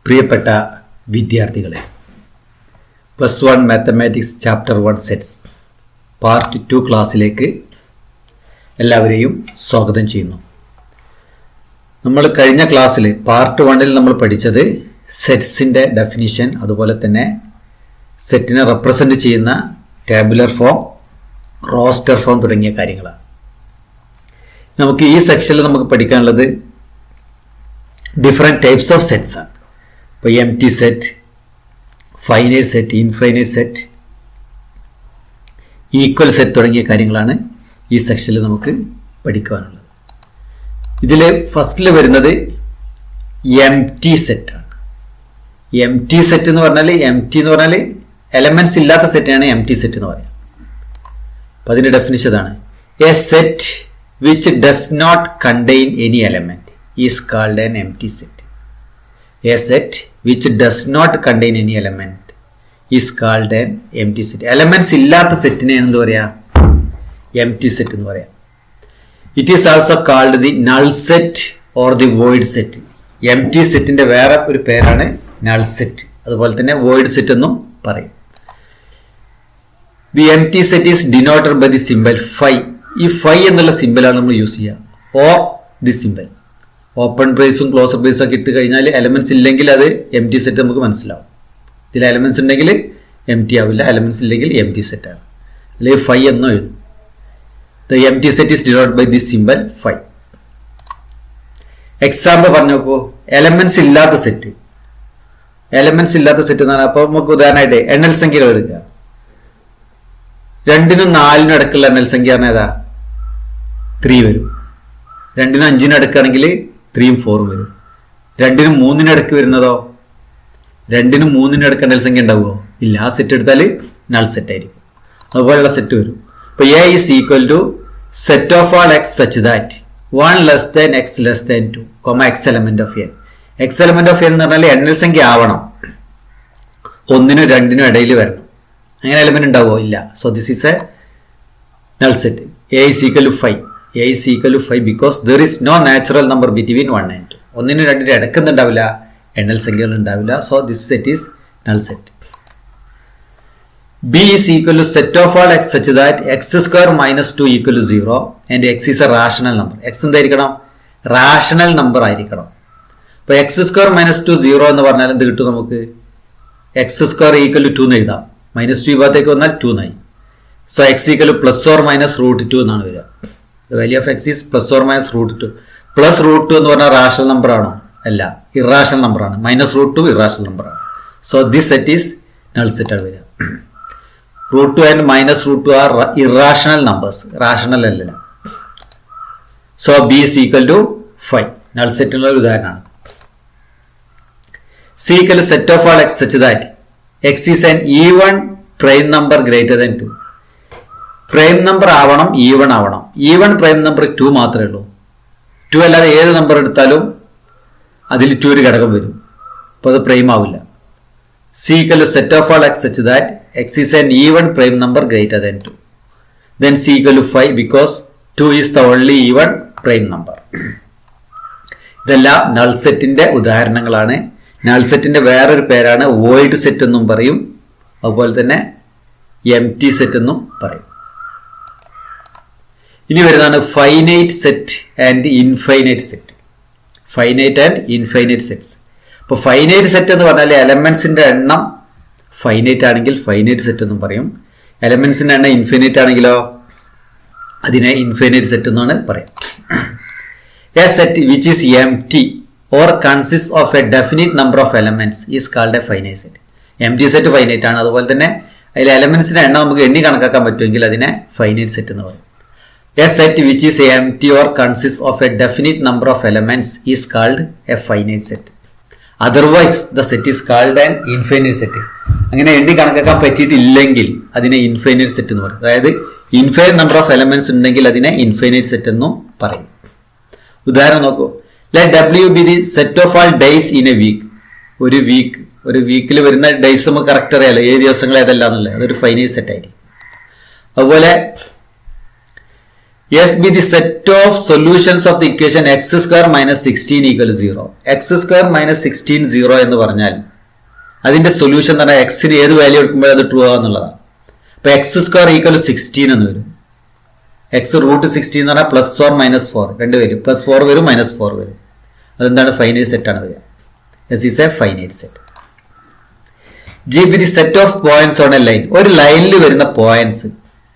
പ്രിയപ്പെട്ട വിദ്യാർത്ഥികളെ, +1 mathematics chapter 1 sets part 2 ക്ലാസ്സിലേക്ക് എല്ലാവരെയും സ്വാഗതം ചെയ്യുന്നു. നമ്മൾ കഴിഞ്ഞ ക്ലാസ്സിൽ പാർട്ട് 1 നമ്മൾ പഠിച്ചത് സെറ്റ്സിൻ്റെ ഡെഫിനിഷൻ, അതുപോലെ തന്നെ സെറ്റിനെ റെപ്രസെൻ്റ് ചെയ്യുന്ന ടാബുലർ ഫോം, റോസ്റ്റർ ഫോം തുടങ്ങിയ കാര്യങ്ങളാണ്. നമുക്ക് ഈ സെക്ഷനിൽ നമുക്ക് പഠിക്കാനുള്ളത് ഡിഫറെൻറ്റ് ടൈപ്സ് ഓഫ് സെറ്റ്സ് ആണ്. ഇപ്പോൾ M T set, finite set, infinite set, equal set തുടങ്ങിയ കാര്യങ്ങളാണ് ഈ സെക്ഷനിൽ നമുക്ക് പഠിക്കുവാനുള്ളത്. ഇതിൽ ഫസ്റ്റിൽ വരുന്നത് എം ടി സെറ്റാണ്. എം ടി സെറ്റ് എന്ന് പറഞ്ഞാൽ എലമെൻറ്റ്സ് ഇല്ലാത്ത സെറ്റാണ് എം ടി സെറ്റ് എന്ന് പറയാം. അപ്പം അതിൻ്റെ ഡെഫിനിഷൻ ഇതാണ്: a set which does not contain any element is called an empty set. A set which does not contain any element is called an empty set. Elements ഇല്ലാത്ത സെറ്റിനെ എന്ത് പറയാ? empty set എന്ന് പറയാം. It is also called the null set or the void set. empty സെറ്റിന്റെ വേറെ ഒരു പേരാണ് null set. അതുപോലെ തന്നെ void set എന്നും പറയും. The empty set is denoted by the symbol phi. ഈ phi എന്നുള്ള സിമ്പിളാണ് നമ്മൾ യൂസ് ചെയ്യുക. or the symbol. ഓപ്പൺ ബ്രേസും ക്ലോസ് ബ്രേസും ഒക്കെ ഇട്ട് കഴിഞ്ഞാൽ എലമെൻറ്റ്സ് ഇല്ലെങ്കിൽ അത് എം ടി സെറ്റ് നമുക്ക് മനസ്സിലാവും. ഇതിൽ എലമെൻറ്റ്സ് ഉണ്ടെങ്കിൽ എം ടി ആവില്ല, എലമെൻറ്റ്സ് ഇല്ലെങ്കിൽ എം ടി സെറ്റ് ആണ്. അല്ലെങ്കിൽ ഫൈ എന്നോ എഴുതും. The empty set is denoted by this symbol phi. Example പറഞ്ഞു നോക്കൂ. എലമെൻറ്റ്സ് ഇല്ലാത്ത സെറ്റ്. എലമെൻറ്റ്സ് ഇല്ലാത്ത സെറ്റ് എന്ന് പറഞ്ഞാൽ അപ്പോൾ നമുക്ക് ഉദാഹരണമായിട്ട് എണ്ണൽ സംഖ്യകൾ എടുക്കുക. 2നും 4നും ഇടയ്ക്കുള്ള എണ്ണൽ സംഖ്യ പറഞ്ഞാൽ ഏതാ? 3 വരും. 2നും 5നും ഇടയ്ക്കാണെങ്കിൽ 3ഉം 4ഉം വരും. 2നും 3നും ഇടയ്ക്ക് വരുന്നതോ? 2നും 3നും ഇടയ്ക്ക് നൾ സംഖ്യ ഉണ്ടാവുമോ? ഇല്ല. ആ സെറ്റ് എടുത്താൽ നൾ സെറ്റ് ആയിരിക്കും. അതുപോലെയുള്ള സെറ്റ് വരും. ഇപ്പോൾ A is equal to set of all x such that 1 less than x less than 2, x element of N. X element of N എന്ന് പറഞ്ഞാൽ എണ്ണൽ സംഖ്യ ആവണം, 1നും 2നും ഇടയിൽ വരണം. അങ്ങനെ എലമെന്റ് ഉണ്ടാവുമോ? ഇല്ല. So this is a null set. A is equal to 5. A is equal to 5 because there is no natural number between 1 and 2. 1നും 2നും ഇടയ്ക്കുന്നുണ്ടാവില്ല, എണ്ണൽ സംഖ്യകൾ ഉണ്ടാവില്ല. So this set is null set. B is equal to set of all x such that x square minus 2 equal to 0 and x is a rational number. x എന്തായിരിക്കണം? Rational number ആയിരിക്കണം. ഇപ്പോൾ X square minus 2 0 എന്ന് പറഞ്ഞാൽ എന്ത് കിട്ടും നമുക്ക്? X square equal to 2 എന്ന് എഴുതാം. -2 ഈ ഭാഗത്തേക്ക് വന്നാൽ 2 എന്നായി. So X equal two plus or minus √2 എന്നാണ് വരിക. The value of x is plus or minus √2. Plus √2 എന്ന് പറഞ്ഞാൽ റാഷണൽ നമ്പർ ആണോ? അല്ല, ഇറാഷണൽ നമ്പർ ആണ്. -√2 ഇറാഷണൽ നമ്പർ ആണ്. So this set is null set ആണ് വരിക. √2 and -√2 are irrational numbers, rational അല്ല. So B is equal to 5. Null സെറ്റിനുള്ള ഒരു ഉദാഹരണമാണ്. C equal to set of all x such that X is an even prime number greater than 2. Prime number ആവണം, even ആവണം. Even prime number 2 മാത്രമേ ഉള്ളൂ. 2 അല്ലാതെ ഏത് നമ്പർ എടുത്താലും അതിൽ 2 ഒരു ഘടകം വരും. അപ്പോൾ അത് പ്രൈം ആവില്ല. C equal to set of all x such that X is an even prime number greater than 2. Then C equal to 5 because 2 is the only even prime number. ഇതെല്ലാം നൾ സെറ്റിന്റെ ഉദാഹരണങ്ങളാണ്. നൾ സെറ്റിന്റെ വേറൊരു പേരാണ് void set എന്നും പറയും, അതുപോലെ തന്നെ എം ടി സെറ്റ് എന്നും പറയും. ഇനി വരുന്നതാണ് finite set and infinite set. Finite and infinite sets. ഇപ്പോൾ ഫൈനൈറ്റ് സെറ്റ് എന്ന് പറഞ്ഞാൽ എലമെന്റ്സിന്റെ എണ്ണം ഫൈനൈറ്റ് ആണെങ്കിൽ ഫൈനൈറ്റ് സെറ്റ് എന്നും പറയും. എലമെന്റ്സിന്റെ എണ്ണം ഇൻഫൈനൈറ്റ് ആണെങ്കിലോ അതിനെ ഇൻഫൈനൈറ്റ് സെറ്റ് എന്നാണ് പറയാം. A set which is empty or consist of A definite number of elements is called A finite set. Empty set finite ആണ്. അതുപോലെ തന്നെ അതിൽ എലമെന്റ്സിന്റെ എണ്ണം നമുക്ക് എണ്ണി കണക്കാക്കാൻ പറ്റുമെങ്കിൽ അതിനെ ഫൈനൈറ്റ് സെറ്റ് എന്ന് പറയും. A set which is empty or consists of a definite number of elements is called a finite set. Otherwise, the set is called an infinite set. അങ്ങനെ എണ്ണി കണക്കാക്കാൻ പറ്റിയിട്ടില്ലെങ്കിൽ അതിനെ ഇൻഫൈനൈറ്റ് സെറ്റ് എന്ന് പറയും. അതായത് ഇൻഫൈനൈറ്റ് നമ്പർ ഓഫ് എലമെന്റ്സ് ഉണ്ടെങ്കിൽ അതിനെ infinite set എന്നും പറയും. ഉദാഹരണം നോക്കൂ. Let W be the set of all days in a week. ഒരു വീക്കിൽ വരുന്ന ഡേയ്സ് നമുക്ക് കറക്റ്റ് അറിയാലോ, ഏത് ദിവസങ്ങൾ ഏതല്ല എന്നുള്ളത്. അതൊരു ഫൈനൈറ്റ് സെറ്റ് ആയിരിക്കും. അതുപോലെ S B the set of solutions of the equation X square minus 16 equal 0. X square minus 16 0 എന്ന് പറഞ്ഞാൽ അതിന്റെ സൊല്യൂഷൻ എന്ന് പറഞ്ഞാൽ എക്സിന് ഏത് വാല്യൂ എടുക്കുമ്പോൾ അത് ട്രൂ ആകുന്നുള്ളതാണ്. അപ്പൊ എക്സ് സ്ക്വയർ ഈക്വൽ 16 എന്ന് വരും. എക്സ് റൂട്ട് 16 എന്ന് പറഞ്ഞാൽ പ്ലസ് 4 മൈനസ് 4 രണ്ട് വരും. പ്ലസ് 4 വരും, മൈനസ് 4 വരും. അതെന്താണ്? ഫൈനൈറ്റ് സെറ്റ് ആണ് വരിക. S is A finite set. G B the set of points on A line. ഒരു ലൈനിൽ വരുന്ന പോയിന്റ്സ്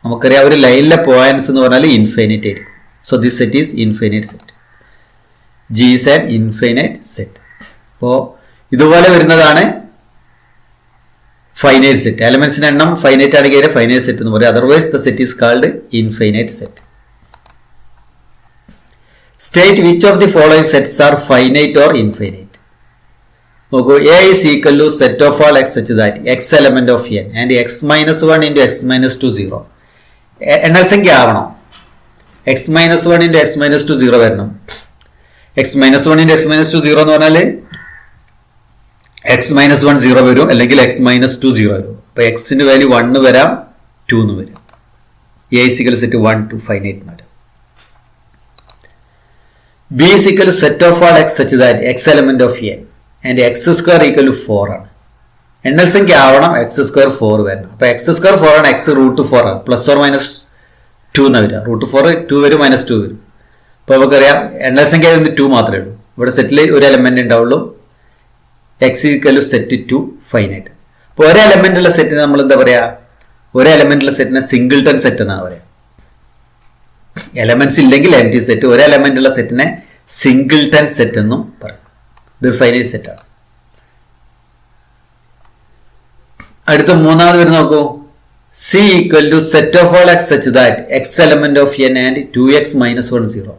നമുക്കറിയാം. ഒരു ലൈനിലെ പോയിന്റ്സ് എന്ന് പറഞ്ഞാൽ ഇൻഫൈനൈറ്റ് ആയിരിക്കും. So this set is infinite set. G is an infinite set. അപ്പോൾ ഇതുപോലെ വരുന്നതാണ് ഫൈനൈറ്റ് സെറ്റ്. എലമെന്റ്സിന്റെ എണ്ണം ഫൈനൈറ്റ് ആണെങ്കിൽ ഫൈനൈറ്റ് സെറ്റ് എന്ന് പറയും. Otherwise the set is called infinite set. State which of the following sets are finite or infinite. നോക്കൂ, A is equal to set of all X such that x element of N and x minus 1 into x minus 2 0. എണ്ണൽ സംഖ്യ ആവണം. X minus 1 into x minus 2 0 വരണം. X minus 1 into x minus 2 0 എന്ന് പറഞ്ഞാൽ X minus 1 0 വരും, അല്ലെങ്കിൽ X minus 2 0 വരും. അപ്പൊ എക്സിന്റെ വാല്യൂ 1 വരാം, 2 എന്ന് വരും. A is equal set 1 2 finite മാറ്റം. B is equal set of all X such that x element of N and x square equal to 4 ആണ്. എണ്ണൽ സംഖ്യ ആവണം, എക്സ് സ്ക്വയർ 4 വരണം. അപ്പൊ എക്സ് സ്ക്വയർ 4 ആണ്, എക്സ് റൂട്ട് 4 ആണ്. പ്ലസ് 4 മൈനസ് 2 എന്നാ വരിക. റൂട്ട് 4 2 വരും, മൈനസ് 2 വരും. അപ്പൊ നമുക്കറിയാം എണ്ണൽ സംഖ്യ 2 മാത്രമേ ഉള്ളൂ. ഇവിടെ സെറ്റിൽ ഒരു എലമെന്റ് ഉണ്ടാവുള്ളൂ. X equal to set 2 finite. അപ്പോൾ ഒരു എലമെന്റുള്ള സെറ്റിന് നമ്മൾ എന്താ പറയാ? ഒരു എലമെന്റുള്ള സെറ്റിനെ സിംഗിൾട്ടൺ സെറ്റ് എന്നാണ് പറയാം. എലമെന്റ്സ് ഇല്ലെങ്കിൽ എംപ്റ്റി സെറ്റ്. ഒരു എലമെന്റുള്ള സെറ്റിനെ സിംഗിൾട്ടൺ സെറ്റ് എന്നും പറയും. ഇത് ഫൈനൈറ്റ് സെറ്റ് ആണ്. അടുത്ത മൂന്നാമത് വരും നോക്കൂ. C equal to set of all X such that x element of N and 2x minus 1 0.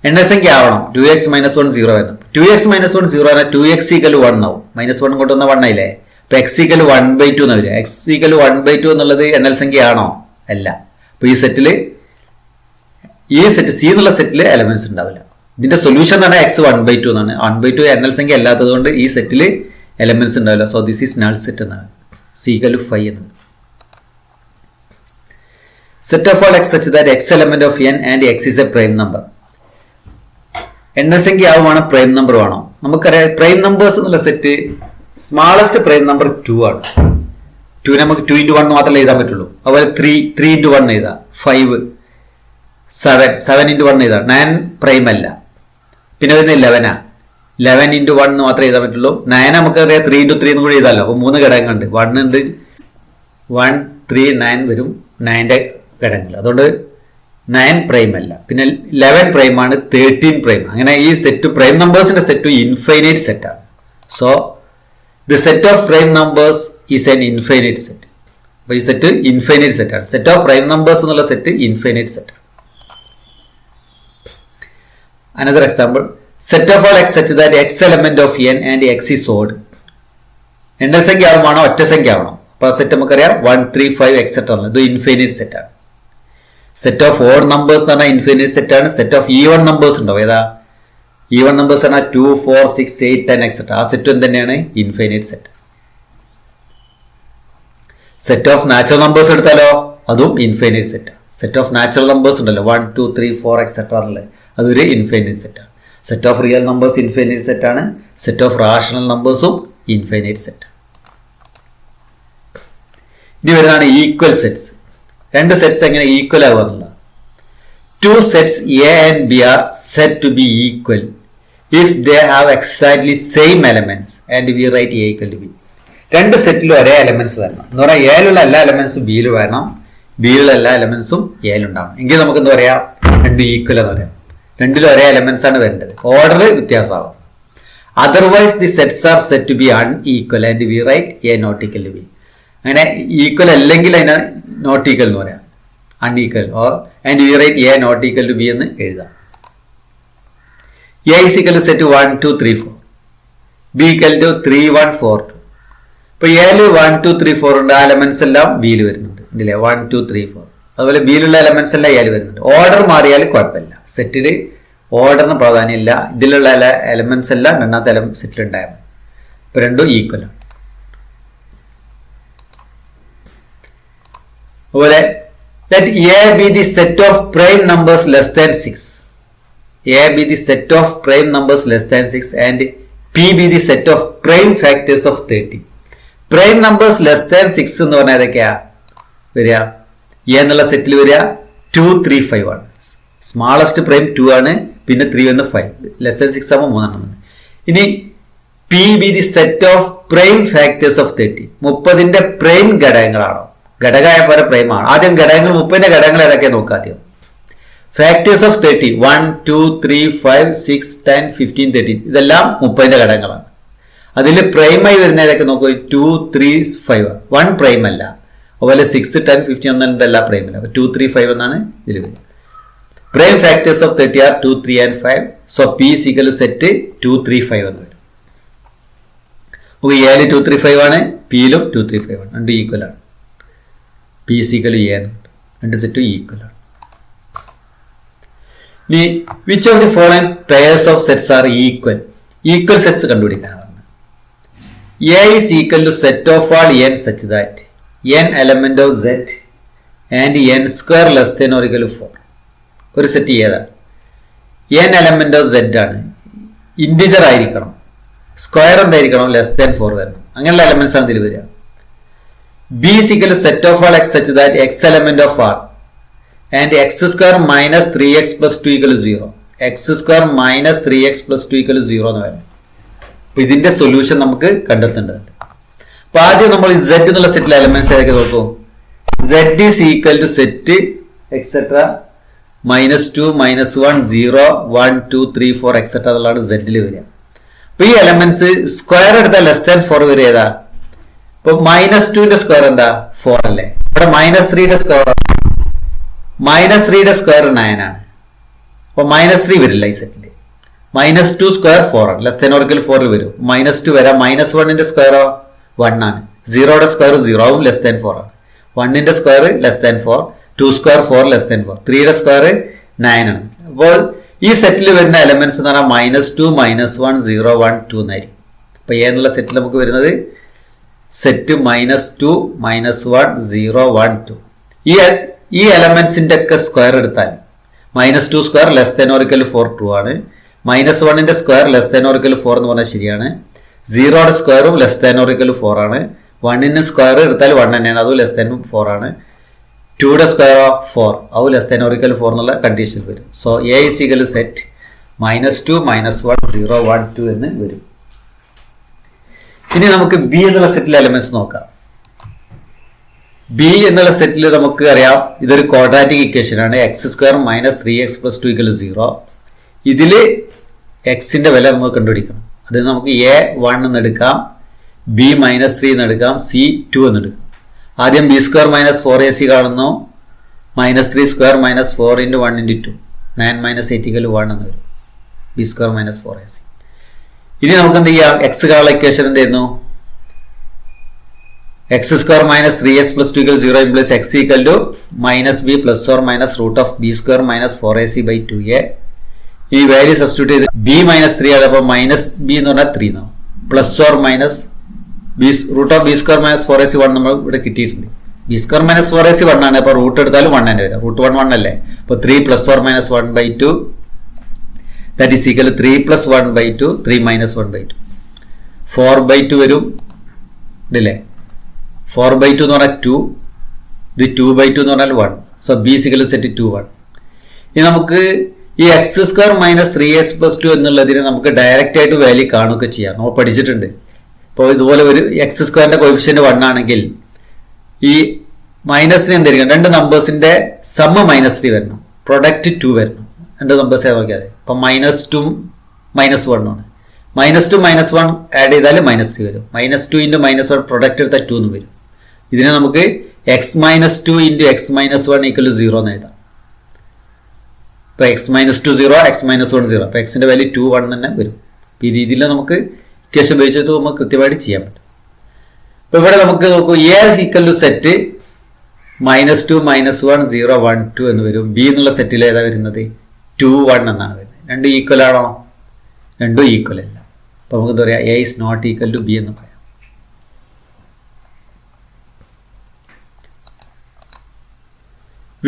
എണ്ണൽ സംഖ്യ ആവണം. 2x മൈനസ് 1 0 വരണം. 2x മൈനസ് 1 0 ആണ്. 2x ഈക്വൽ 1 ആവും. മൈനസ് 1 കൊണ്ട് വന്ന 1 ആയില്ലേ. അപ്പൊ എക്സ് ഈക്വൽ 1/2 എന്ന് വരും. എക്സ് ഈക്വൽ 1/2 എന്നുള്ളത് എണ്ണൽ സംഖ്യ ആണോ? അല്ല. അപ്പൊ ഈ സെറ്റില് സി എന്നുള്ള സെറ്റില് എലമെന്റ്സ് ഉണ്ടാവില്ല. ഇതിന്റെ സൊല്യൂഷൻ എന്ന് പറഞ്ഞാൽ എക്സ് 1/2 എന്നാണ്. 1/2 എണ്ണൽ സംഖ്യ അല്ലാത്തത് കൊണ്ട് ഈ സെറ്റില് എലമെന്റ്സ് ഉണ്ടാവില്ല. So this is null set എന്നാണ്. സി ഈക്വൽ 5 എന്നാണ്. Set of all X such that x element of N and x is A prime number. എണ്ണൽ സംഖ്യ ആവുമാണ്, പ്രൈം നമ്പർ വേണം. നമുക്കറിയാം പ്രൈം നമ്പേഴ്സ് എന്നുള്ള സെറ്റ് സ്മാളസ്റ്റ് പ്രൈം നമ്പർ 2 ആണ്. 2 നമുക്ക് 2 into 1 മാത്രമേ എഴുതാൻ പറ്റുള്ളൂ. അതുപോലെ 3 into 1 എഴുതാം. 5 7 into 1 എഴുതാം. 9 പ്രൈം അല്ല. പിന്നെ വരുന്ന 11 11 into 1 മാത്രമേ എഴുതാൻ പറ്റുള്ളൂ. 9 നമുക്കറിയാം 3 into 3 കൂടി എഴുതാമല്ലോ. അപ്പൊ 3 ഘടകങ്ങളുണ്ട്. 1 ഉണ്ട്, 1 3 9 വരും. 9ന്റെ ഘടകങ്ങൾ. അതുകൊണ്ട് 9 പ്രൈം അല്ല. പിന്നെ 11 പ്രൈം ആണ്, 13 പ്രൈം. അങ്ങനെ ഈ സെറ്റ് പ്രൈം നമ്പേഴ്സിന്റെ സെറ്റ് ഇൻഫൈനൈറ്റ് സെറ്റ് ആണ്. So the set of prime numbers is an infinite set. അപ്പൊ ഈ സെറ്റ് ഇൻഫൈനൈറ്റ് സെറ്റ് ആണ്. സെറ്റ് ഓഫ് പ്രൈം നമ്പേഴ്സ് എന്നുള്ള സെറ്റ് ഇൻഫൈനൈറ്റ് സെറ്റ് ആണ്. Another example, set of all X such that x element of N and x is odd. എണ്ണൽ സംഖ്യ ആവുമാണോ ഒറ്റ സംഖ്യ ആവണം. അപ്പൊ സെറ്റ് നമുക്കറിയാം 1 3 5 എക്സെട്ര. ഇത് ഇൻഫൈനൈറ്റ് സെറ്റ് ആണ്. സെറ്റ് ഓഫ് ഓഡ് നമ്പേഴ്സ് എന്ന് പറഞ്ഞാൽ ഇൻഫൈനൈറ്റ് സെറ്റ് ആണ്. സെറ്റ് ഓഫ് ഈവൺ നമ്പേഴ്സ് ഉണ്ടാവും. ഏതാ ഈവൺ നമ്പേഴ്സ് പറഞ്ഞാൽ 2 4 6 8 10 എക്സെട്ര. ആ സെറ്റും തന്നെയാണ് infinite set. Set of natural numbers എടുത്താലോ അതും infinite set. Set of natural numbers ഉണ്ടല്ലോ 1 2 3 4 എക്സെട്ര എന്നുള്ളത്, അതൊരു ഇൻഫൈനൈറ്റ് സെറ്റ് ആണ്. Set of real numbers infinite set ആണ്. സെറ്റ് ഓഫ് റാഷണൽ നമ്പേഴ്സും ഇൻഫൈനൈറ്റ് സെറ്റ്. ഇനി വരുന്നതാണ് ഈക്വൽ സെറ്റ്സ്. രണ്ട് സെറ്റ്സ് എങ്ങനെ ഈക്വൽ ആവുക എന്നുള്ള. 2 sets A and B are said to be equal if they have exactly same elements and we write A equal to B. രണ്ട് സെറ്റിലും ഒരേ elements വരണം എന്ന് പറഞ്ഞാൽ എയിലുള്ള എല്ലാ എലമെന്റ്സും ബിയിൽ വരണം, ബിയിലുള്ള എല്ലാ എലമെന്റ്സും എയിലുണ്ടാവണം. എങ്കിൽ നമുക്ക് എന്താ പറയാ, രണ്ടും ഈക്വൽ എന്ന് പറയാം. രണ്ടിലും ഒരേ എലമെന്റ്സ് ആണ് വരേണ്ടത്. ഓർഡർ വ്യത്യാസമാവും. Otherwise the sets are set to be unequal and we write A not equal to B. അങ്ങനെ ഈക്വൽ അല്ലെങ്കിൽ അതിനെ നോട്ട് ഈക്വൽ എന്ന് പറയാം, unequal. Or and we write A not equal to B എന്ന് എഴുതാം. A is equal to set 1 2 3 4, B equal to 3 1 4 2. ഇപ്പൊ എയിൽ 1 2 3 4 ഉണ്ട്. ആ എലമെന്റ്സ് എല്ലാം ബിയിൽ വരുന്നുണ്ട് ഇല്ലേ, 1 2 3 4. അതുപോലെ ബിയിലുള്ള എലമെന്റ്സ് എല്ലാം എയിൽ വരുന്നുണ്ട്. ഓർഡർ മാറിയാൽ കുഴപ്പമില്ല. സെറ്റിൽ ഓർഡറിന് പ്രാധാന്യമില്ല. ഇതിലുള്ള എലമെന്റ്സ് എല്ലാം രണ്ടാമത്തെ സെറ്റിൽ ഉണ്ടായാൽ മതി. ഇപ്പൊ രണ്ടും ഈക്വൽ ആണ്. അതുപോലെ Let A be the set of prime numbers less than 6. A be the set of prime numbers less than 6 and P be the set of prime factors of 30. Prime numbers less than 6 എന്ന് പറഞ്ഞാൽ ഏതൊക്കെയാ വരിക? A എന്നുള്ള സെറ്റിൽ വരിക 2, 3, 5 ആണ്. Smallest prime 2 ആണ്, പിന്നെ 3 വന്ന് 5, ലെസ് ദാൻ 6 ആകുമ്പോൾ 3 ആണ്. ഇനി P be the set of prime factors of 30. 30ന്റെ പ്രൈം ഘടകങ്ങളാണോ? ഘടകമായ പോലെ പ്രൈം ആണ്. ആദ്യം ഘടകങ്ങൾ 30ന്റെ ഘടകങ്ങൾ ഏതൊക്കെയാ നോക്കുക ആദ്യം. ഫാക്ടേഴ്സ് ഓഫ് 30 1, 2, 3, 5, 6, 10, 15, 13 ഇതെല്ലാം 30ന്റെ ഘടകങ്ങളാണ്. അതിൽ പ്രൈമായി വരുന്ന ഏതൊക്കെ നോക്കുക? 2, 3, 5. 1 പ്രൈം അല്ല. അതുപോലെ 6, 10, 15 ഒന്നും ഇതെല്ലാം പ്രൈം അല്ല. 2, 3, 5 എന്നാണ് ഇതിൽ വരിക. Prime factors of 30 are 2, 3 and 5. So P is equal to set 2, 3, 5 എന്ന് വരും. എയിൽ 2, 3, 5 ആണ്, പിയിലും 2, 3, 5 ആണ്. രണ്ട് ഈക്വൽ ആണ്. P is equal to A എന്നുണ്ട്. രണ്ട് സെറ്റും ഈക്വൽ ആണ്. ഇനി which of the following pairs of sets are equal? Equal sets കണ്ടുപിടിക്കാനാണ്. A is equal to set of all n such that n element of z and n square less than or equal to 4. ഒരു set ഏതാണ്? n element of z ആണ്, integer ആയിരിക്കണം, square എന്തായിരിക്കണം? Less than 4 വരണം. അങ്ങനെയുള്ള elements ആണ് ഇതിൽ വരിക. B is equal to set of all x such that x element of r and x square minus 3x plus 2 equal to 0. x square minus 3x plus 2 equal to 0 എന്ന് വരണം. അപ്പൊ ഇതിന്റെ solution നമുക്ക് കണ്ടെത്തേണ്ടതുണ്ട്. അപ്പൊ ആദ്യം നമ്മൾ z എന്നുള്ള സെറ്റിലെ എലമെന്റ്സ് ഏതൊക്കെ നോക്കും? z is equal to set etcetera -2, -1, 0, 1, 2, 3, 4 etcetera എന്നുള്ളതാണ് സെറ്റിൽ വരിക. അപ്പൊ ഈ എലമെന്റ്സ് സ്ക്വയർ എടുത്താൽ ലെസ് ദാൻ 4 വരെ ഏതാ? ഇപ്പൊ -2ന്റെ സ്ക്വയർ എന്താ? 4 അല്ലേ? ഇവിടെ -3യുടെ സ്ക്വയർ, -3യുടെ സ്ക്വയർ 9 ആണ്. അപ്പൊ -3 വരില്ല ഈ സെറ്റില്. -2 സ്ക്വയർ 4 ആണ്, ലെസ് ദാൻ ഓർ ഈക്വൽ 4 വരും. -2 വരാം. -1ന്റെ സ്ക്വയറോ 1 ആണ്. 0യുടെ സ്ക്വയർ 0 ആവും, ലെസ് ദാൻ 4 ആണ്. 1ന്റെ square less than 4, 2 square 4 less than 4, 3യുടെ സ്ക്വയർ 9 ആണ്. അപ്പോൾ ഈ സെറ്റിൽ വരുന്ന എലമെന്റ്സ് എന്ന് പറഞ്ഞാൽ -2, -1, 0, 1, 2 എന്നായിരിക്കും. അപ്പൊ എ എന്നുള്ള സെറ്റിൽ നമുക്ക് വരുന്നത് സെറ്റ് -2, -1, 0, 1, 2. ഈ എലമെന്റ്സിന്റെ ഒക്കെ സ്ക്വയർ എടുത്താൽ -2 square less than or equal 4 true ആണ്. -1ന്റെ square less than or equal 4 എന്ന് പറഞ്ഞാൽ ശരിയാണ്. 0യുടെ സ്ക്വയറും ലെസ് ദാൻ ഓർ ഈക്വൽ 4 ആണ്. 1ന്റെ സ്ക്വയർ എടുത്താൽ 1 തന്നെയാണ്, അതും ലെസ് ദാൻ 4 ആണ്. 2യുടെ സ്ക്വയർ ഓഫ് 4, അതും ലെസ് ദാൻ ഓർ ഈക്വൽ 4 എന്നുള്ള കണ്ടീഷൻ വരും. So A is equal to set -2, -1, 0, 1, 2 എന്ന് വരും. ഇനി നമുക്ക് ബി എന്നുള്ള സെറ്റിലെ എലമെന്റ്സ് നോക്കാം. ബി എന്നുള്ള സെറ്റിൽ നമുക്ക് അറിയാം ഇതൊരു ക്വാഡ്രാറ്റിക് ഇക്വേഷൻ ആണ്. x² - 3x + 2 = 0. ഇതില് എക്സിന്റെ വില നമുക്ക് കണ്ടുപിടിക്കണം. അത് നമുക്ക് a1 എന്ന് എടുക്കാം, b -3 എന്ന് എടുക്കാം, c2 എന്ന് എടുക്കാം. ആദ്യം b² - 4ac കാണുന്നു. -3² - 4 × 1 × 2 9 - 8 = 1 എന്ന് വരും. b² - 4ac. ഇനി നമുക്ക് എന്ത് ചെയ്യാം? എക്സ് കാണുന്ന ഇക്വേഷൻ എന്തായിരുന്നു? x² - 3x + 2 = 0 implies x = -b ± √b² - 4ac/2a. ഈ വാല്യൂ സബ്സ്റ്റിറ്റ്യൂട്ട് ചെയ്ത് b -3 ആണ്. അപ്പോൾ -b എന്ന് പറഞ്ഞാൽ 3 എന്നാവും. +or -b √b² - 4ac 1 നമ്മൾ ഇവിടെ കിട്ടിയിട്ടുണ്ട്. b² - 4ac 1 ആണ്. അപ്പോൾ റൂട്ട് എടുത്താലും 1 തന്നെ വരാം. √1 1 അല്ലേ? അപ്പോൾ 3 +or -1/2 that is equal to 3 + 1/2, 3 - 1/2, 4/2 വരും. ഇല്ലേ? 4/2 എന്ന് പറഞ്ഞാൽ 2, ഇത് 2/2 എന്ന് പറഞ്ഞാൽ 1. So b is equal to set 2, 1. ഇനി നമുക്ക് ഈ x² - 3x + 2 എന്നുള്ളതിന് നമുക്ക് ഡയറക്റ്റ് ആയിട്ട് വാല്യൂ കാണുകയൊക്കെ ചെയ്യാം. നമ്മൾ പഠിച്ചിട്ടുണ്ട്. ഇപ്പോൾ ഇതുപോലെ ഒരു x² കോഎഫിഷ്യന്റ് 1 ആണെങ്കിൽ ഈ -3 എന്തായിരിക്കും? രണ്ട് നമ്പേഴ്സിന്റെ സം -3 വരണം, പ്രൊഡക്റ്റ് 2 വരണം. രണ്ട് നമ്പേഴ്സ് നോക്കിയാൽ ഇപ്പൊ -2 -1 ആണ്. -2 -1 ആഡ് ചെയ്താൽ -3 വരും. -2 × -1 പ്രൊഡക്റ്റ് എടുത്താൽ 2 എന്ന് വരും. ഇതിനെ നമുക്ക് x - 2 × x - 1 = 0 എന്ന് എഴുതാം. ഇപ്പൊ x - 2 0, x - 1 0. അപ്പൊ എക്സിന്റെ വാല്യൂ 2, 1 തന്നെ വരും. ഈ രീതിയിൽ നമുക്ക് ഇക്വേഷൻ ഉപയോഗിച്ചിട്ട് നമുക്ക് കൃത്യമായിട്ട് ചെയ്യാൻ പറ്റും. അപ്പൊ ഇവിടെ നമുക്ക് നോക്കൂ, a = സെറ്റ് -2 -1 0 1 2 എന്ന് വരും. ബി എന്നുള്ള സെറ്റിൽ ഏതാ വരുന്നത്? 2 1 എന്നാണ് വരുന്നത്. രണ്ടും ഈക്വൽ ആണോ? രണ്ടും ഈക്വൽ അല്ല. അപ്പൊ നമുക്ക് എന്താ പറയാ? a is not equal to b എന്ന് പറയാം.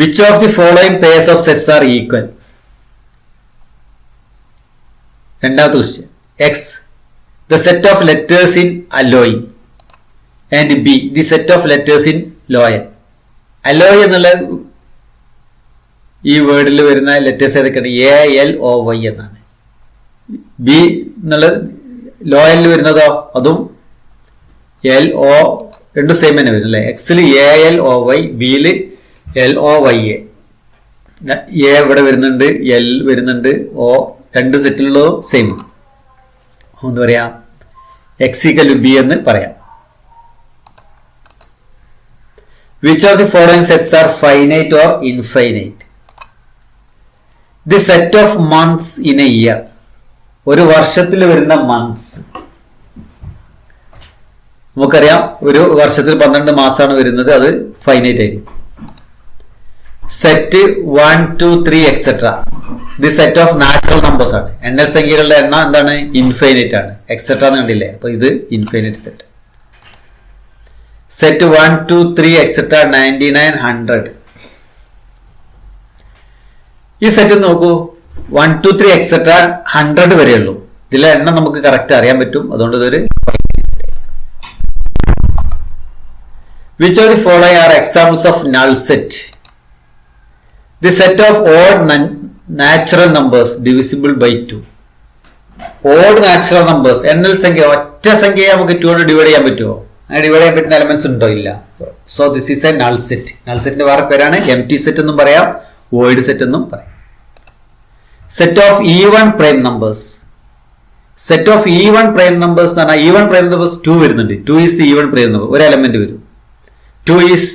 Which of the following pairs of sets are equal? രണ്ടാമത്തെ question. X the set of letters in alloy and B the set of letters in loyal. Alloy എന്നുള്ള ഈ വേർഡിൽ വരുന്ന letters ഏതൊക്കെയാണ്? A L O Y എന്നാണ്. B എന്നുള്ള ലോയലിൽ വരുന്നതോ അതും L O രണ്ടും same തന്നെ വരും അല്ലേ. എക്സിൽ എ എൽ ഒ വൈ, ബിയിൽ L O Y A. A ഇവിടെ വരുന്നുണ്ട്, എൽ വരുന്നുണ്ട്, ഒ രണ്ട് സെറ്റിലുള്ളതും സെയിം. എന്താ പറയാ? എക്സ് ഈക്വൽ ടു ബി എന്ന് പറയാം. Which of the following sets are finite or infinite? The set of months in a year. ഒരു വർഷത്തിൽ വരുന്ന മന്ത്സ് നമുക്കറിയാം. ഒരു വർഷത്തിൽ 12 മാസമാണ് വരുന്നത്, അത് ഫൈനൈറ്റ് ആയിരിക്കും. Set 1, 2, 3 etcetera the set of natural numbers ആണ്. എണ്ണൽ സംഖ്യകളുടെ എണ്ണം എന്താണ്? ഇൻഫൈനൈറ്റ് ആണ്. എക്സെട്ര എന്ന് കണ്ടില്ലേ, അപ്പൊ ഇത് ഇൻഫൈനൈറ്റ് സെറ്റ്. Set 1, 2, 3 etcetera 99, 100. ഈ സെറ്റ് നോക്കൂ, 1, 2, 3 എക്സെട്ര 100 വരെയുള്ളൂ. ഇതിലെ എണ്ണം നമുക്ക് കറക്റ്റ് അറിയാൻ പറ്റും, അതുകൊണ്ട് ഇതൊരു. Which of the following are examples of null set? The set of odd natural numbers divisible by 2. Odd natural numbers, എണ്ണൽ സംഖ്യ, ഒറ്റ സംഖ്യയെ നമുക്ക് 2 കൊണ്ട് ഡിവൈഡ് ചെയ്യാൻ പറ്റുമോ? അങ്ങനെ ഡിവൈഡ് ചെയ്യാൻ പറ്റുന്ന എലമെന്റ്സ് ഉണ്ടോ? ഇല്ല. So this is a null set. Null സെറ്റിന്റെ വേറെ പേരാണ് എം ടി സെറ്റ് എന്നും പറയാം, വോയിഡ് സെറ്റ് എന്നും പറയാം. Set of even prime numbers. Set of even prime numbers എന്ന് പറഞ്ഞാൽ ഈവൺ പ്രൈം നമ്പേഴ്സ് 2 വരുന്നുണ്ട്. 2 is the even prime number, ഒരു എലമെന്റ് വരും. 2 is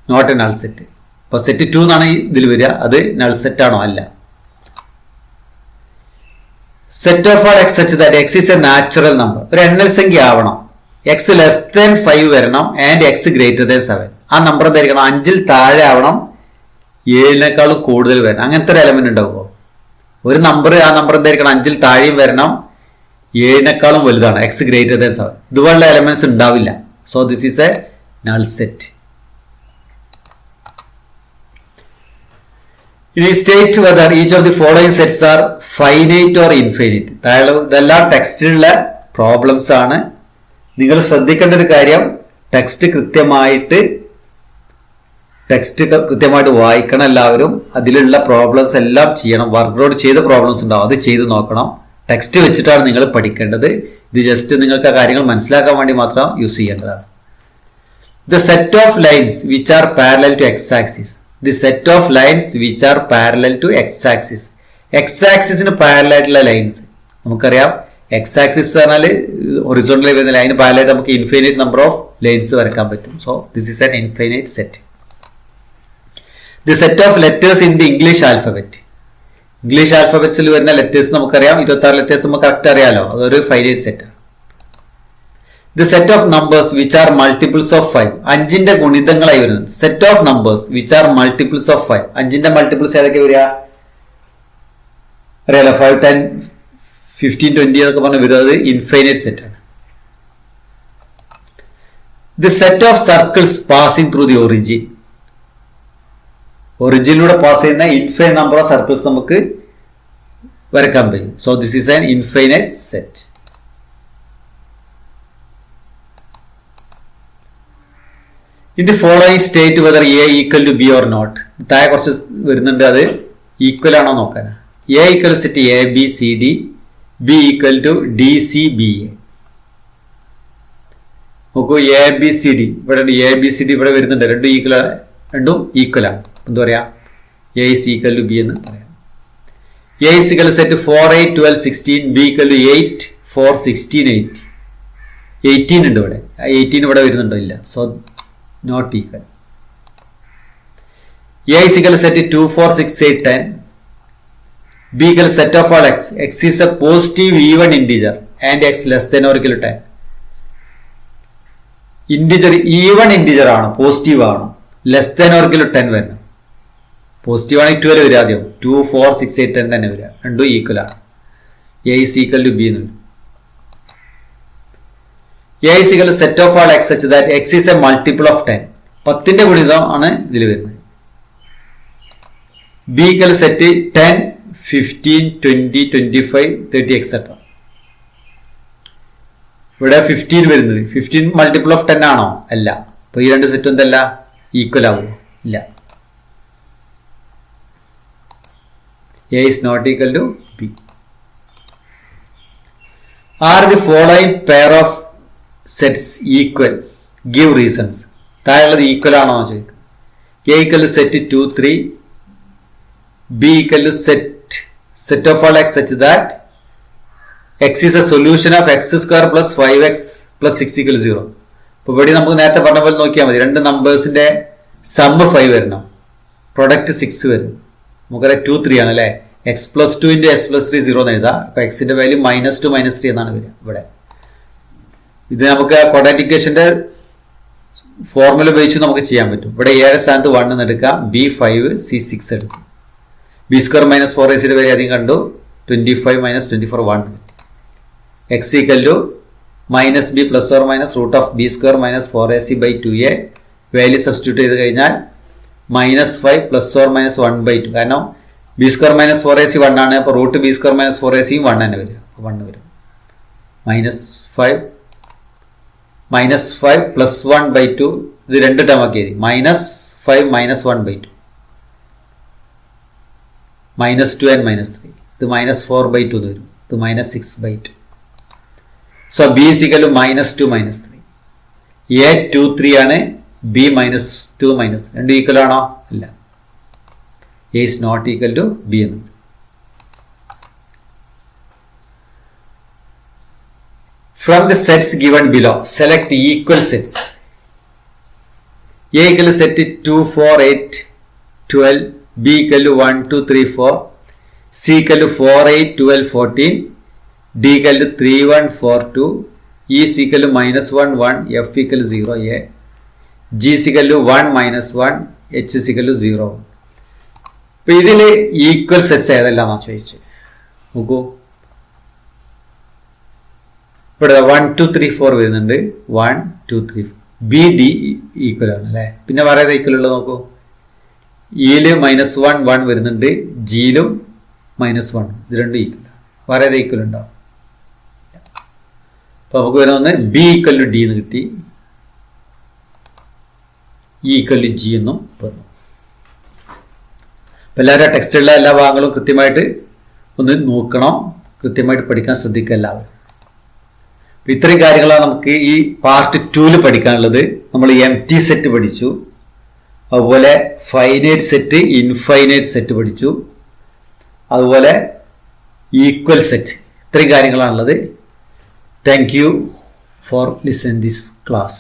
not a null set. അപ്പൊ സെറ്റ് 2 എന്നാണ് ഇതിൽ വരിക, അത് നൾ സെറ്റ് ആണോ? അല്ല. Set of all X such that X is a natural number. ഒരു എണ്ണൽ സംഖ്യ ആവണം, എക്സ് ലെസ് ദാൻ 5 വരണം, ആൻഡ് എക്സ് ഗ്രേറ്റർ ദാൻ 7. ആ നമ്പർ എന്തായിരിക്കണം? 5ൽ താഴെ ആവണം, 7നേക്കാളും കൂടുതൽ വരണം. അങ്ങനത്തെ ഒരു എലമെന്റ് ഉണ്ടാവുമോ? ഒരു നമ്പർ, ആ നമ്പർ എന്തായിരിക്കണം? 5ൽ താഴെയും വരണം, 7നേക്കാളും വലുതാണ്, എക്സ് ഗ്രേറ്റർ ദാൻ 7. ഇതുപോലുള്ള എലമെന്റ്സ് ഉണ്ടാവില്ല. So this is a null set. ഇനി state whether each of the following sets are finite or infinite. ഇതെല്ലാം ടെക്സ്റ്റിലുള്ള പ്രോബ്ലംസ് ആണ്. നിങ്ങൾ ശ്രദ്ധിക്കേണ്ട ഒരു കാര്യം, ടെക്സ്റ്റ് കൃത്യമായിട്ട് വായിക്കണം എല്ലാവരും. അതിലുള്ള പ്രോബ്ലംസ് എല്ലാം ചെയ്യണം. വർക്ക് ലോഡ് ചെയ്ത പ്രോബ്ലംസ് ഉണ്ടാവും, അത് ചെയ്ത് നോക്കണം. ടെക്സ്റ്റ് വെച്ചിട്ടാണ് നിങ്ങൾ പഠിക്കേണ്ടത്. ഇത് ജസ്റ്റ് നിങ്ങൾക്ക് ആ കാര്യങ്ങൾ മനസ്സിലാക്കാൻ വേണ്ടി മാത്രം യൂസ് ചെയ്യേണ്ടതാണ്. The set of lines which are parallel to X axis. The set of lines which are parallel to X axis. X ആക്സിസിന് പാരലൽ ആയിട്ടുള്ള ലൈൻസ് നമുക്കറിയാം. എക്സ് ആക്സിസ് പറഞ്ഞാൽ ഹൊറിസോണ്ടൽ വരുന്ന ലൈന് പാരലൽ നമുക്ക് ഇൻഫൈനൈറ്റ് നമ്പർ ഓഫ് ലൈൻസ് വരക്കാൻ പറ്റും. So this is an infinite set. The set of letters in the English alphabet. English ആൽഫബറ്റ്സിൽ വരുന്ന ലെറ്റേഴ്സ് നമുക്കറിയാം, 26 ലെറ്റേഴ്സ് നമുക്ക് കറക്റ്റ് അറിയാലോ, അതൊരു ഫൈനൈറ്റ് സെറ്റ് ആണ്. The set of numbers which are multiples of 5. 5ന്റെ ഗുണിതങ്ങളായി വരുന്നത്. Set of numbers which are multiples of 5. 5ന്റെ മൾട്ടിപ്പിൾസ് ഏതൊക്കെ വരിക? അറിയാലോ, 5, 10, 15, 20 എന്നൊക്കെ പറഞ്ഞ് വരുന്നത് ഇൻഫൈനൈറ്റ് സെറ്റ് ആണ്. The set of circles passing through the origin. ഒറിജിനിലൂടെ പാസ് ചെയ്യുന്ന ഇൻഫൈനൈറ്റ് നമ്പർ ഓഫ് സർക്കിൾസ് നമുക്ക് വരക്കാൻ പറ്റും. So this is an infinite set. In the following state whether A equal to B or not. താഴെ കുറച്ച് വരുന്നുണ്ട്, അത് ഈക്വൽ ആണോ നോക്കാൻ. A equal set A B C D, B equal to D C B A. നോക്കൂ, A B C D ഇവിടെ, A B C D ഇവിടെ വരുന്നുണ്ട്, രണ്ടും ഈക്വൽ ആണ്. എന്താ പറയാ? A is equal to B എന്ന് പറയാം. A is equal set 4, 8, 12, 16, B equal to 8, 4, 16, 8. 18 ഉണ്ട് ഇവിടെ, 18 ഇവിടെ വരുന്നുണ്ടോ? ഇല്ല. So not equal. A is equal set 2, 4, 6, 8, 10. B equal set of all x. X is a positive even integer and x less than or equal to 10. Integer even integer ആണ്, positive ആണ്, less than or equal to 10 വരണം. Positive ആണെങ്കിൽ 12 വരിക ആദ്യം, 2, 4, 6, 8, 10 തന്നെ വരിക. രണ്ടും equal ആണ്. A is equal to B എന്നുണ്ട്. A is equal to set of all X such that X is a multiple of 10. 10ന്റെ ഗുണിതം ആണ് ഇതിൽ വരുന്നത്. B equal set 10, 15, 20, 25, 30 etcetera. ഇവിടെ 15 വരുന്നത് 15 മൾട്ടിപ്പിൾ ഓഫ് 10 ആണോ? അല്ല. അപ്പൊ ഈ രണ്ട് സെറ്റും എന്തല്ല ഈക്വൽ ആവുമോ? ഇല്ല. A is not equal to B. Are the following pair of sets equal? Give reasons. താഴെയുള്ളത് ഈക്വൽ ആണോ എന്ന് ചോദിക്കും. A equal to set 2, 3. B equal to set of all x such that x is a solution of x square plus 5x plus 6 equal to 0. അപ്പോൾ ഇവിടെ നമുക്ക് നേരത്തെ പറഞ്ഞ പോലെ നോക്കിയാൽ മതി. രണ്ട് നമ്പേഴ്സിന്റെ സമ്മ് 5 വരണം, പ്രൊഡക്റ്റ് 6 വരും. നമുക്കറിയാം 2, 3 ആണ് അല്ലേ. X plus 2 into X plus 3 0 എന്ന് എഴുതാം. അപ്പോൾ എക്സിന്റെ വാല്യൂ -2 -3 എന്നാണ് വരിക. ഇവിടെ ഇത് നമുക്ക് ക്വാഡ്രാറ്റിക് ഫോർമുല ഉപയോഗിച്ച് നമുക്ക് ചെയ്യാൻ പറ്റും. ഇവിടെ എയുടെ സ്ഥാനത്ത് 1 എന്ന് എടുക്കാം, ബി 5, സി 6 എടുക്കും. B square minus 4ac value ആദ്യം കണ്ടു, 25 - 24 1. X equal to -b plus or minus root of B square minus 4ac by 2a. Value substitute ചെയ്ത് കഴിഞ്ഞാൽ -5 പ്ലസ് ഓർ മൈനസ് 1/2. കാരണം ബി സ്ക്വയർ മൈനസ് 4ac 1 ആണ്. അപ്പോൾ root B square minus 4ac 1 തന്നെ വരിക. 1 വരും. -5 പ്ലസ് 1/2. ഇത് രണ്ട് ടേം ആക്കിയത് -5 - 1/2. -2 and -3. ഇത് -4/2 എന്ന് വരും. ഇത് -6/2. So B is equal to -2 -3. A 2, 3 ആണ്, ബി -2 -3. രണ്ട് ഈക്വൽ ആണോ? അല്ല. A is not equal to B എന്ന്. From the sets given below, select the equal sets. A equal to set 2, 4, 8, 12. B equal to 1, 2, 3, 4. C equal to 4, 8, 12, 14. D equal to 3, 1, 4, 2. E is equal to -1, 1. F equal to 0, A. G is equal to 1, -1. H is equal to 0. അപ്പോൾ ഇതിൽ equal sets ഏതെല്ലാമാണെന്ന് ചോദിച്ചു നോക്കൂ. ഇവിടെ 1, 2, 3, 4 വരുന്നുണ്ട്. 1, 2, 3. B D equal ആണ് അല്ലേ. പിന്നെ വേറെ ഏതാ ഈക്വൽ ഉള്ളത് നോക്കൂ. ഇയില് -1, 1 വരുന്നുണ്ട്. ജിയിലും -1. ഇത് രണ്ടും ഈക്വൽ. വേറെ ഏതാ ഈക്വൽ ഉണ്ടാവും? അപ്പൊ നമുക്ക് വരുന്ന ബി ഈക്വൽ ടു ഡി എന്ന് കിട്ടി, ഇ ഈക്വൽ ടു ജി എന്നും പറഞ്ഞു. അപ്പം എല്ലാവരും ടെക്സ്റ്റിലുള്ള എല്ലാ ഭാഗങ്ങളും കൃത്യമായിട്ട് ഒന്ന് നോക്കണം, കൃത്യമായിട്ട് പഠിക്കാൻ ശ്രദ്ധിക്കുക എല്ലാവരും. അപ്പം ഇത്രയും കാര്യങ്ങളാണ് നമുക്ക് ഈ പാർട്ട് 2 പഠിക്കാനുള്ളത്. നമ്മൾ എംപ്റ്റി സെറ്റ് പഠിച്ചു, അതുപോലെ ഫൈനൈറ്റ് സെറ്റ്, ഇൻഫൈനൈറ്റ് സെറ്റ് പഠിച്ചു, അതുപോലെ ഈക്വൽ സെറ്റ്. ഇത്രയും കാര്യങ്ങളാണുള്ളത്. Thank you for listening this class.